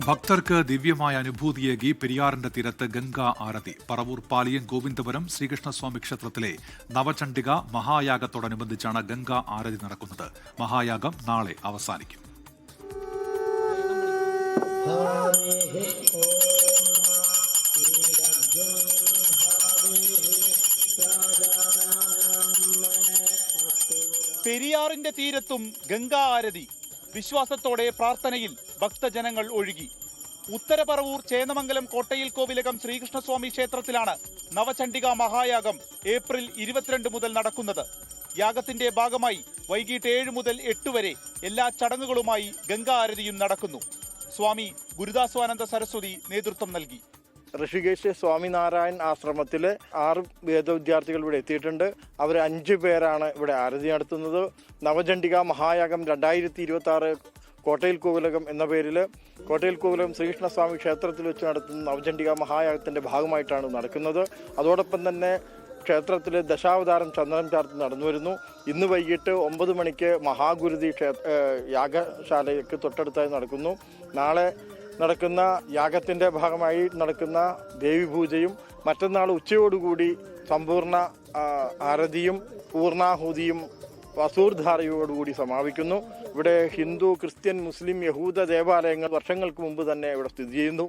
ഭക്തർക്ക് ദിവ്യമായ അനുഭൂതിയേകി പെരിയാറിന്റെ തീരത്ത് ഗംഗാ ആരതി. പറവൂർ പാലിയം ഗോവിന്ദപുരം ശ്രീകൃഷ്ണസ്വാമി ക്ഷേത്രത്തിലെ നവചണ്ഡിക മഹായാഗത്തോടനുബന്ധിച്ചാണ് ഗംഗാ ആരതി നടക്കുന്നത്. മഹായാഗം നാളെ അവസാനിക്കും. പെരിയാറിന്റെ തീരത്തും ഗംഗാ ആരതി. വിശ്വാസത്തോടെ പ്രാർത്ഥനയിൽ ഭക്തജനങ്ങൾ ഒഴുകി. ഉത്തരപറവൂർ ചേന്നമംഗലം കോട്ടയിൽ കോവിലകം ശ്രീകൃഷ്ണസ്വാമി ക്ഷേത്രത്തിലാണ് നവചണ്ഡിക മഹായാഗം ഏപ്രിൽ 22 മുതൽ നടക്കുന്നത്. യാഗത്തിന്റെ ഭാഗമായി വൈകിട്ട് 7 മുതൽ 8 വരെ എല്ലാ ചടങ്ങുകളുമായി ഗംഗാ ആരതിയും നടക്കുന്നു. സ്വാമി ഗുരുദാസ്വാനന്ദ സരസ്വതി നേതൃത്വം നൽകി. ഋഷികേശ് സ്വാമിനാരായൺ ആശ്രമത്തിലെ 6 വേദവിദ്യാർത്ഥികൾ ഇവിടെ എത്തിയിട്ടുണ്ട്. അവർ 5 പേരാണ് ഇവിടെ ആരതി നടത്തുന്നത്. നവചണ്ഡിക മഹായാഗം 2026 കോട്ടയിൽ കോവിലകം എന്ന പേരിൽ കോട്ടയിൽ കോവിലകം ശ്രീകൃഷ്ണസ്വാമി ക്ഷേത്രത്തിൽ വെച്ച് നടത്തുന്ന നവചണ്ഡിക മഹായാഗത്തിന്റെ ഭാഗമായിട്ടാണ് നടക്കുന്നത്. അതോടൊപ്പം തന്നെ ക്ഷേത്രത്തിൽ ദശാവതാരം ചന്ദനം ചാർത്ത് നടന്നു വരുന്നു. ഇന്ന് വൈകിട്ട് 9 മണിക്ക് മഹാഗുരുതി യാഗശാലയ്ക്ക് തൊട്ടടുത്തായി നടക്കുന്നു. നാളെ നടക്കുന്ന യാഗത്തിന്റെ ഭാഗമായി നടക്കുന്ന ദേവീപൂജയും മറ്റന്നാൾ ഉച്ചയോടുകൂടി സമ്പൂർണ്ണ ആരതിയും പൂർണ്ണാഹുതിയും വസൂർധാരയോടുകൂടി സമാപിക്കുന്നു. ഇവിടെ ഹിന്ദു, ക്രിസ്ത്യൻ, മുസ്ലിം, യഹൂദ ദേവാലയങ്ങൾ വർഷങ്ങൾക്ക് മുമ്പ് തന്നെ ഇവിടെ സ്ഥിതി ചെയ്യുന്നു.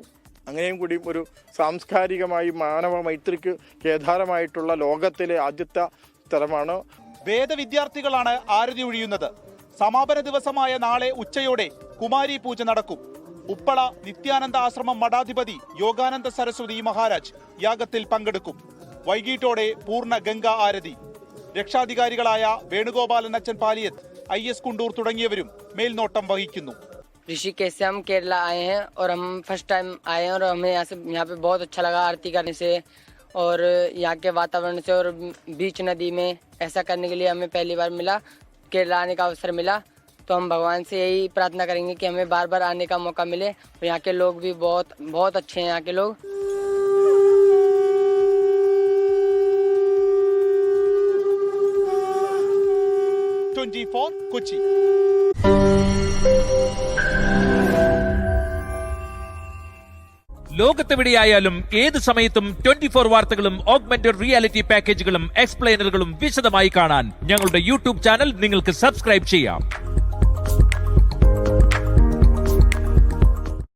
അങ്ങനെയും കൂടി ഒരു സാംസ്കാരികമായി മാനവ മൈത്രിക്ക് കേദാരമായിട്ടുള്ള ലോകത്തിലെ ആദ്യത്തെ സ്ഥലമാണ്. വേദവിദ്യാർത്ഥികളാണ് ആരതി ഒഴിയുന്നത്. സമാപന ദിവസമായ നാളെ ഉച്ചയോടെ കുമാരി പൂജ നടക്കും. ഉപ്പള നിത്യാനന്ദ ആശ്രമം മഠാധിപതി യോഗാനന്ദ സരസ്വതി മഹാരാജ് യാഗത്തിൽ പങ്കെടുക്കും. വൈകിട്ടോടെ പൂർണ്ണ ഗംഗാ ആരതി. രക്ഷാധികാരികളായ വേണുഗോപാലൻ അച്ഛൻ പാലിയത്ത്, IS കുണ്ടൂർ തുടങ്ങിയവരും മേൽനോട്ടം വഹിക്കുന്നു. ऋषिकेश से हम केरला आए हैं और हम फर्स्ट टाइम आए हैं और हमें यहाँ पे बहुत अच्छा लगा आरती करने से और यहाँ के वातावरण से और बीच नदी में ऐसा करने के लिए हमें पहली बार मिला, केरला आने का अवसर मिला. तो हम भगवान से यही प्रार्थना करेंगे कि हमें बार बार आने का मौका मिले. और यहाँ के लोग भी बहुत बहुत अच्छे हैं. यहाँ के लोग കൊച്ചി. ലോകത്തെവിടെയായാലും ഏത് സമയത്തും 24 വാർത്തകളും ഓഗ്മെന്റഡ് റിയാലിറ്റി പാക്കേജുകളും എക്സ്പ്ലെയിനറുകളും വിശദമായി കാണാൻ ഞങ്ങളുടെ YouTube ചാനൽ നിങ്ങൾക്ക് സബ്സ്ക്രൈബ് ചെയ്യാം.